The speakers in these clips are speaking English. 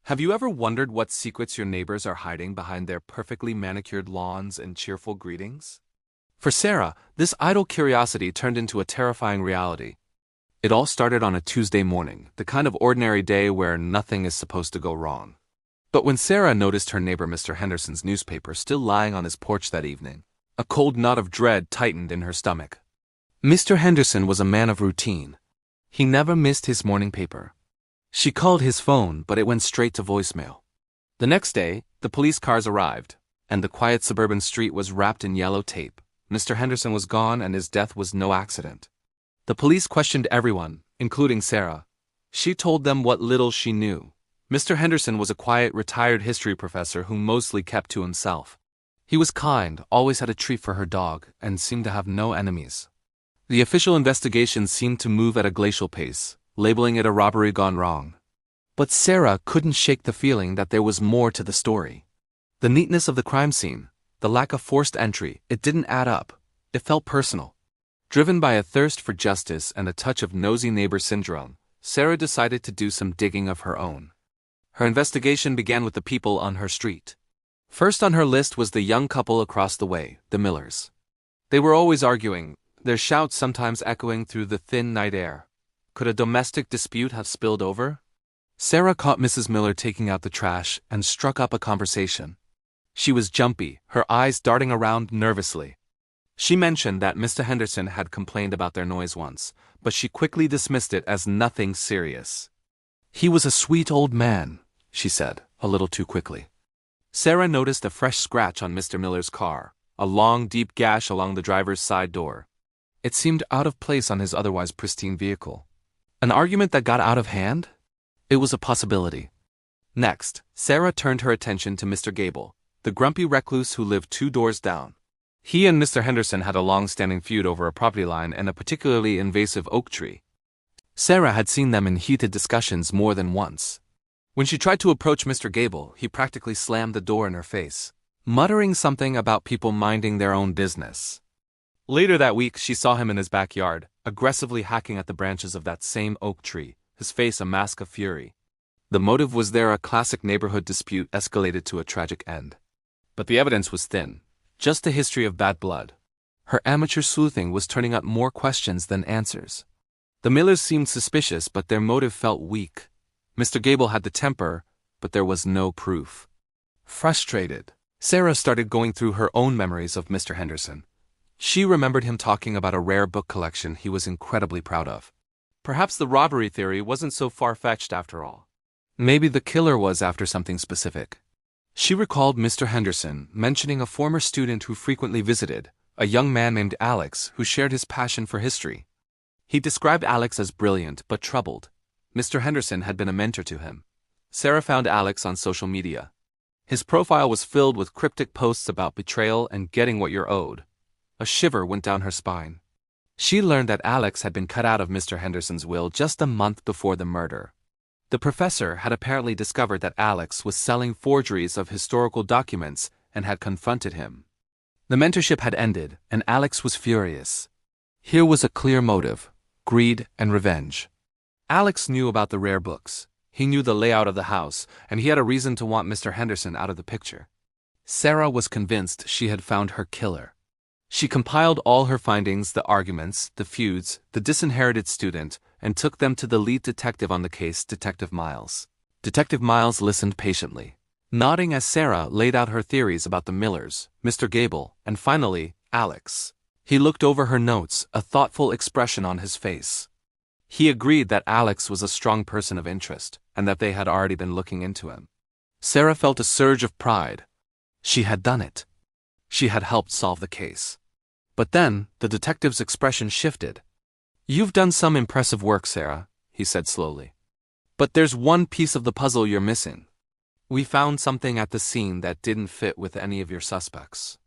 Have you ever wondered what secrets your neighbors are hiding behind their perfectly manicured lawns and cheerful greetings? For Sarah, this idle curiosity turned into a terrifying reality. It all started on a Tuesday morning, the kind of ordinary day where nothing is supposed to go wrong. But when Sarah noticed her neighbor Mr. Henderson's newspaper still lying on his porch that evening, a cold knot of dread tightened in her stomach. Mr. Henderson was a man of routine. He never missed his morning paper. She called his phone, but it went straight to voicemail. The next day, the police cars arrived, and the quiet suburban street was wrapped in yellow tape. Mr. Henderson was gone, and his death was no accident. The police questioned everyone, including Sarah. She told them what little she knew. Mr. Henderson was a quiet, retired history professor who mostly kept to himself. He was kind, always had a treat for her dog, and seemed to have no enemies. The official investigation seemed to move at a glacial pace, labeling it a robbery gone wrong. But Sarah couldn't shake the feeling that there was more to the story. The neatness of the crime scene, the lack of forced entry, it didn't add up. It felt personal. Driven by a thirst for justice and a touch of nosy neighbor syndrome, Sarah decided to do some digging of her own. Her investigation began with the people on her street. First on her list was the young couple across the way, the Millers. They were always arguing, their shouts sometimes echoing through the thin night air. Could a domestic dispute have spilled over? Sarah caught Mrs. Miller taking out the trash and struck up a conversation. She was jumpy, her eyes darting around nervously. She mentioned that Mr. Henderson had complained about their noise once, but she quickly dismissed it as nothing serious. "He was a sweet old man," she said, a little too quickly. Sarah noticed a fresh scratch on Mr. Miller's car, a long, deep gash along the driver's side door. It seemed out of place on his otherwise pristine vehicle. An argument that got out of hand? It was a possibility. Next, Sarah turned her attention to Mr. Gable, the grumpy recluse who lived 2 doors down. He and Mr. Henderson had a long-standing feud over a property line and a particularly invasive oak tree. Sarah had seen them in heated discussions more than once. When she tried to approach Mr. Gable, he practically slammed the door in her face, muttering something about people minding their own business. Later that week, she saw him in his backyard, aggressively hacking at the branches of that same oak tree, his face a mask of fury. The motive was there a classic neighborhood dispute escalated to a tragic end. But the evidence was thin. Just a history of bad blood. Her amateur sleuthing was turning up more questions than answers. The Millers seemed suspicious, but their motive felt weak. Mr. Gable had the temper, but there was no proof. Frustrated, Sarah started going through her own memories of Mr. Henderson. She remembered him talking about a rare book collection he was incredibly proud of. Perhaps the robbery theory wasn't so far-fetched after all. Maybe the killer was after something specific. She recalled Mr. Henderson mentioning a former student who frequently visited, a young man named Alex who shared his passion for history. He described Alex as brilliant but troubled. Mr. Henderson had been a mentor to him. Sarah found Alex on social media. His profile was filled with cryptic posts about betrayal and getting what you're owed. A shiver went down her spine. She learned that Alex had been cut out of Mr. Henderson's will just a month before the murder. The professor had apparently discovered that Alex was selling forgeries of historical documents and had confronted him. The mentorship had ended, and Alex was furious. Here was a clear motive: greed and revenge. Alex knew about the rare books. He knew the layout of the house, and he had a reason to want Mr. Henderson out of the picture. Sarah was convinced she had found her killer. She compiled all her findings, the arguments, the feuds, the disinherited student, and took them to the lead detective on the case, Detective Miles. Detective Miles listened patiently, nodding as Sarah laid out her theories about the Millers, Mr. Gable, and finally, Alex. He looked over her notes, a thoughtful expression on his face. He agreed that Alex was a strong person of interest, and that they had already been looking into him. Sarah felt a surge of pride. She had done it. She had helped solve the case. But then, the detective's expression shifted. "You've done some impressive work, Sarah," he said slowly. "But there's one piece of the puzzle you're missing. We found something at the scene that didn't fit with any of your suspects.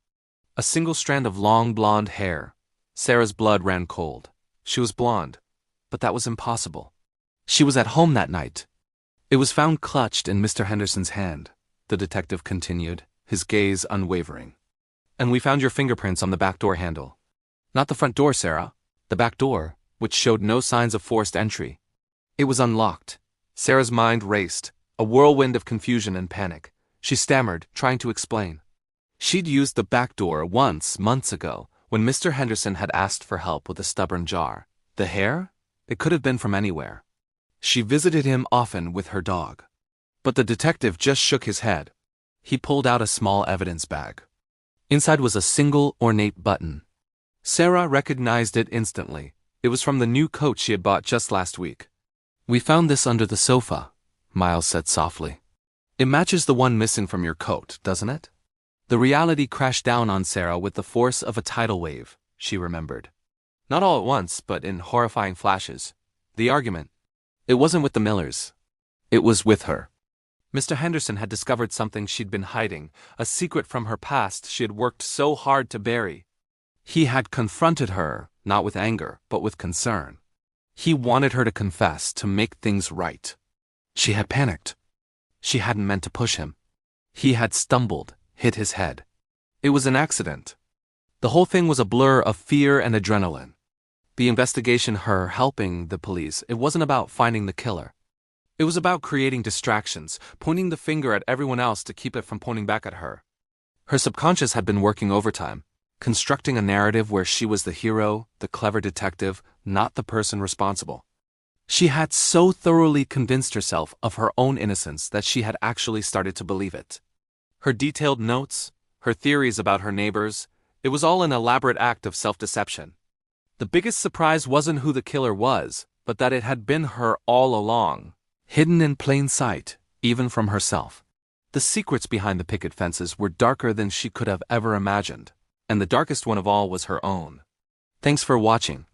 A single strand of long blonde hair." Sarah's blood ran cold. She was blonde, but that was impossible. She was at home that night. "It was found clutched in Mr. Henderson's hand," the detective continued, his gaze unwavering. "And we found your fingerprints on the back door handle. Not the front door, Sarah. The back door, which showed no signs of forced entry. It was unlocked." Sarah's mind raced. A whirlwind of confusion and panic. She stammered, trying to explain. She'd used the back door once, months ago, when Mr. Henderson had asked for help with a stubborn jar. The hair? It could have been from anywhere. She visited him often with her dog. But the detective just shook his head. He pulled out a small evidence bag. Inside was a single, ornate button. Sarah recognized it instantly. It was from the new coat she had bought just last week. "We found this under the sofa," Miles said softly. "It matches the one missing from your coat, doesn't it?" The reality crashed down on Sarah with the force of a tidal wave, she remembered. Not all at once, but in horrifying flashes. The argument. It wasn't with the Millers. It was with her. Mr. Henderson had discovered something she'd been hiding, a secret from her past she had worked so hard to bury. He had confronted her, not with anger, but with concern. He wanted her to confess, to make things right. She had panicked. She hadn't meant to push him. He had stumbled, hit his head. It was an accident. The whole thing was a blur of fear and adrenaline. The investigation, her helping the police, it wasn't about finding the killer. It was about creating distractions, pointing the finger at everyone else to keep it from pointing back at her. Her subconscious had been working overtime, constructing a narrative where she was the hero, the clever detective, not the person responsible. She had so thoroughly convinced herself of her own innocence that she had actually started to believe it. Her detailed notes, her theories about her neighbors, it was all an elaborate act of self-deception. The biggest surprise wasn't who the killer was, but that it had been her all along, hidden in plain sight, even from herself. The secrets behind the picket fences were darker than she could have ever imagined, and the darkest one of all was her own. Thanks for watching.